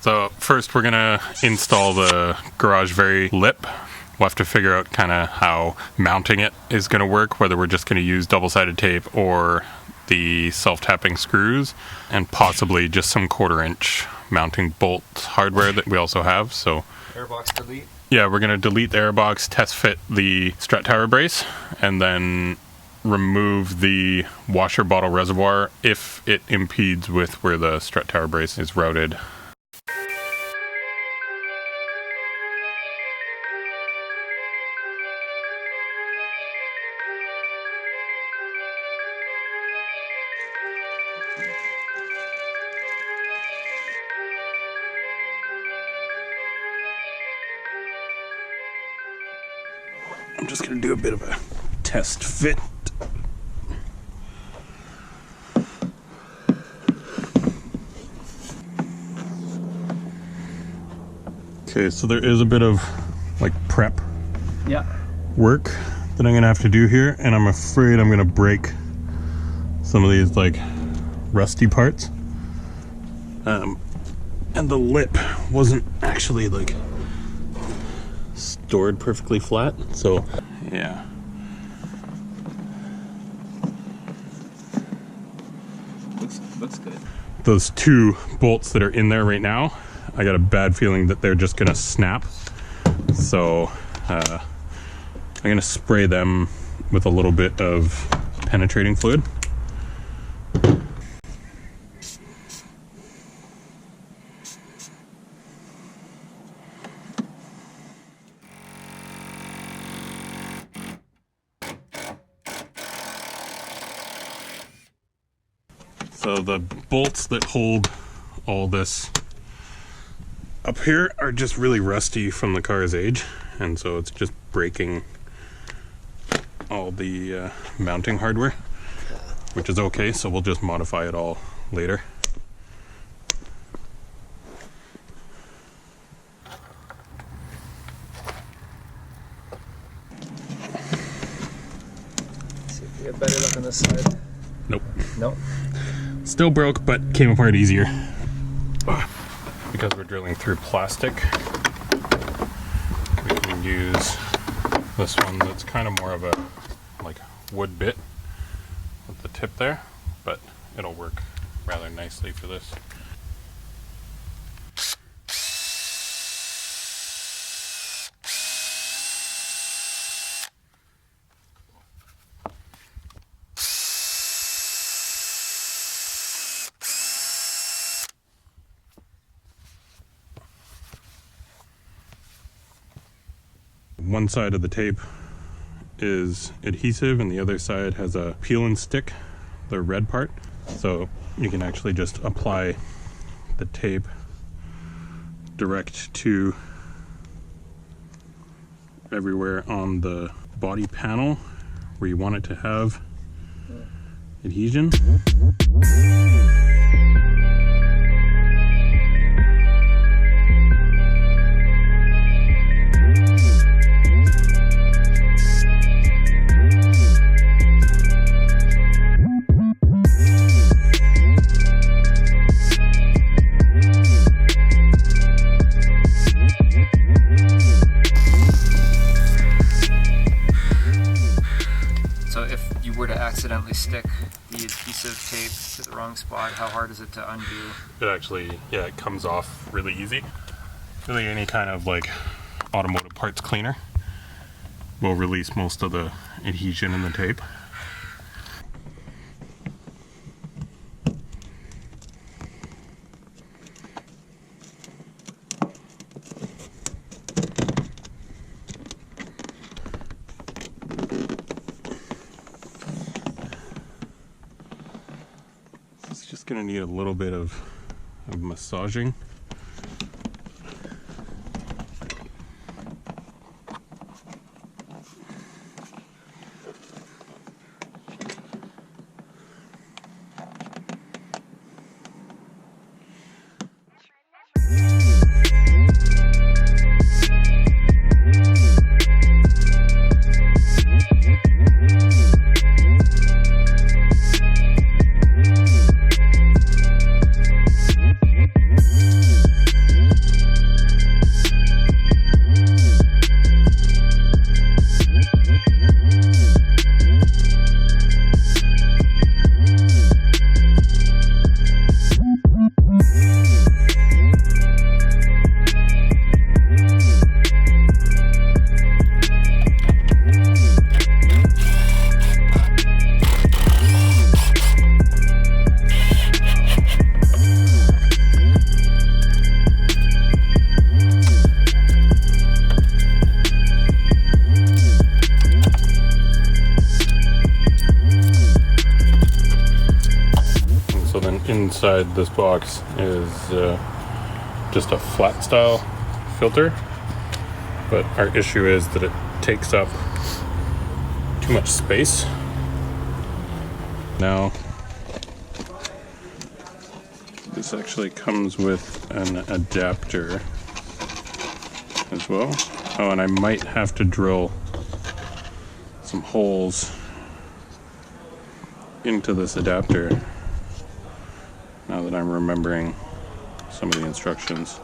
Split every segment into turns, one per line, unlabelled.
So first we're gonna install the garage vary lip. We'll have to figure out kind of how mounting it is gonna work, whether we're just gonna use double-sided tape or the self-tapping screws, and possibly just some 1/4 inch mounting bolt hardware that we also have. So
Airbox delete.
Yeah, we're gonna delete the airbox, test fit the strut tower brace, and then remove the washer bottle reservoir if it impedes with where the strut tower brace is routed. I'm just gonna do a bit of a test fit. Okay, so there is a bit of like prep work that I'm gonna have to do here, and I'm afraid I'm gonna break some of these like rusty parts. And the lip wasn't actually like stored perfectly flat, so yeah.
Looks good.
Those 2 bolts that are in there right now, I got a bad feeling that they're just gonna snap. So I'm gonna spray them with a little bit of penetrating fluid. So the bolts that hold all this up here are just really rusty from the car's age, and so it's just breaking all the mounting hardware, which is okay, so we'll just modify it all later.
See if we get better luck on this side.
Nope.
Nope.
Still broke, but came apart easier. Because we're drilling through plastic, we can use this one that's kind of more of a like wood bit with the tip there, but it'll work rather nicely for this. One side of the tape is adhesive and the other side has a peel and stick, the red part. So you can actually just apply the tape direct to everywhere on the body panel where you want it to have adhesion.
Accidentally stick the adhesive tape to the wrong spot, how hard is it to undo?
It actually, yeah, it comes off really easy. Really any kind of like automotive parts cleaner will release most of the adhesion in the tape. Just gonna need a little bit of massaging. inside this box is just a flat style filter, but our issue is that it takes up too much space. Now, this actually comes with an adapter as well. Oh, and I might have to drill some holes into this adapter now that I'm remembering some of the instructions.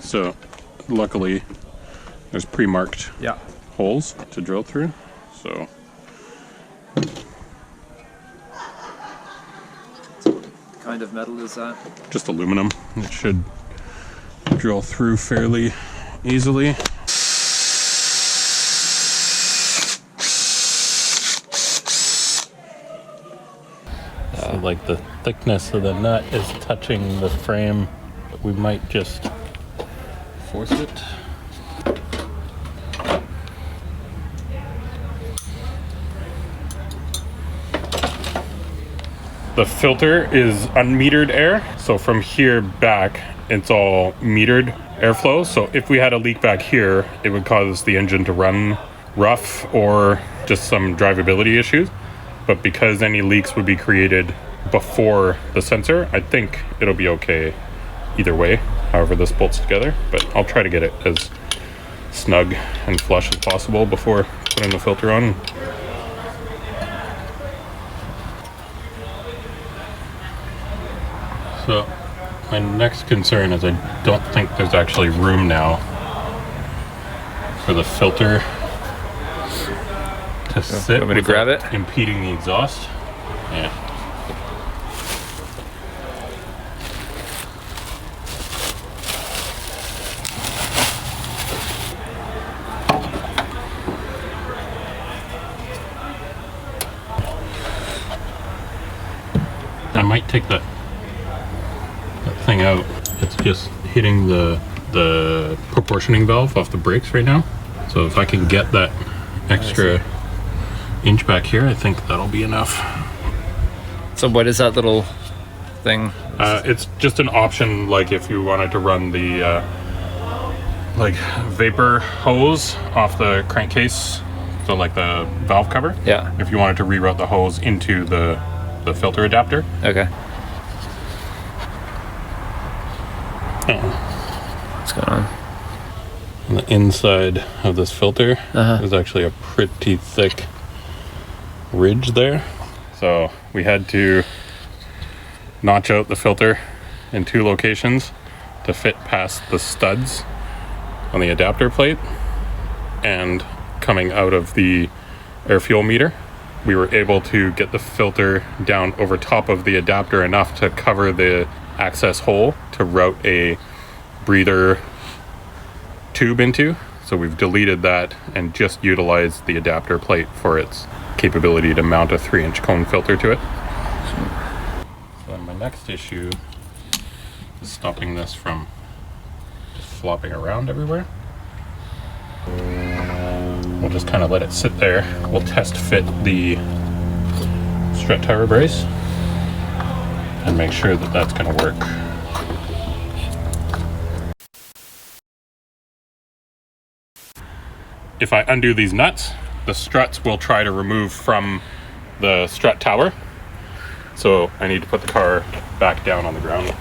So luckily there's pre-marked holes to drill through. So
what kind of metal is that?
Just aluminum. It should drill through fairly easily. So like the thickness of the nut is touching the frame, but we might just force it. The filter is unmetered air, so from here back it's all metered airflow. So if we had a leak back here, it would cause the engine to run rough or just some drivability issues. But because any leaks would be created before the sensor, I think it'll be okay either way, however this bolts together. But I'll try to get it as snug and flush as possible before putting the filter on. So my next concern is I don't think there's actually room now for the filter to sit.
Want me to grab it?
Impeding the exhaust. Yeah. I might take that thing out. It's just hitting the proportioning valve off the brakes right now. So if I can get that extra inch back here, I think that'll be enough.
So what is that little thing?
It's just an option, like if you wanted to run the like vapor hose off the crankcase, so like the valve cover.
Yeah.
If you wanted to reroute the hose into the filter adapter.
Okay.
What's going on? On the inside of this filter, there's actually a pretty thick ridge there. So we had to notch out the filter in 2 locations to fit past the studs on the adapter plate, and coming out of the air fuel meter, we were able to get the filter down over top of the adapter enough to cover the access hole to route a breather tube into. So we've deleted that and just utilized the adapter plate for its capability to mount a 3-inch cone filter to it. So then my next issue is stopping this from just flopping around everywhere. We'll just kind of let it sit there. We'll test fit the strut tower brace and make sure that that's going to work. If I undo these nuts, the struts will try to remove from the strut tower. So I need to put the car back down on the ground.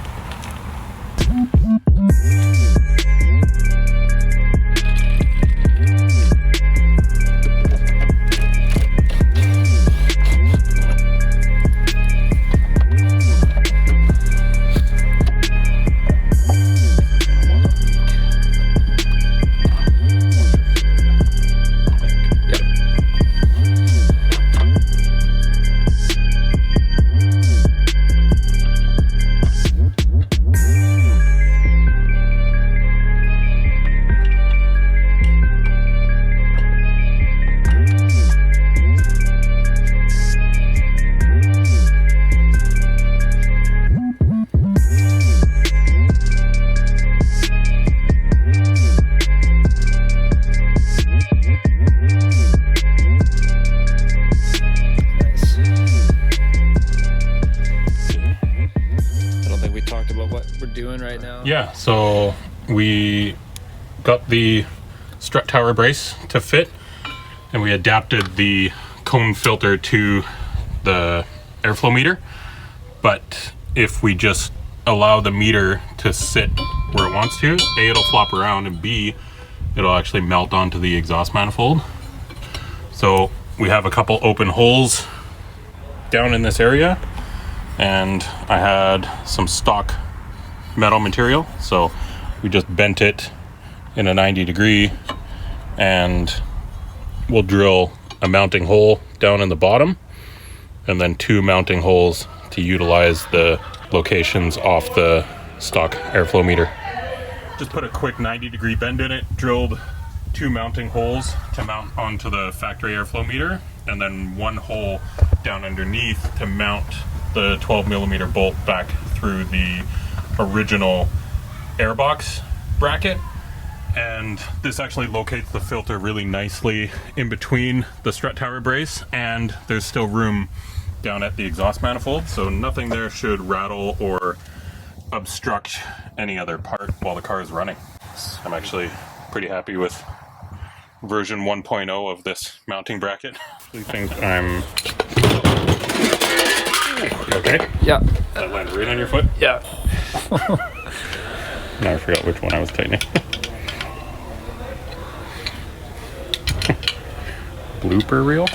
we got the strut tower brace to fit, and we adapted the cone filter to the airflow meter. But if we just allow the meter to sit where it wants to, A, it'll flop around, and B, it'll actually melt onto the exhaust manifold. So we have a couple open holes down in this area, and I had some stock metal material, so we just bent it in a 90-degree, and we'll drill a mounting hole down in the bottom and then 2 mounting holes to utilize the locations off the stock airflow meter. Just put a quick 90-degree bend in it, drilled 2 mounting holes to mount onto the factory airflow meter, and then 1 hole down underneath to mount the 12mm bolt back through the original Airbox bracket. And this actually locates the filter really nicely in between the strut tower brace, and there's still room down at the exhaust manifold, so nothing there should rattle or obstruct any other part while the car is running. I'm actually pretty happy with version 1.0 of this mounting bracket. I think I'm... You okay?
Yeah.
That landed right on your foot?
Yeah.
Now I forgot which one I was tightening. Blooper reel?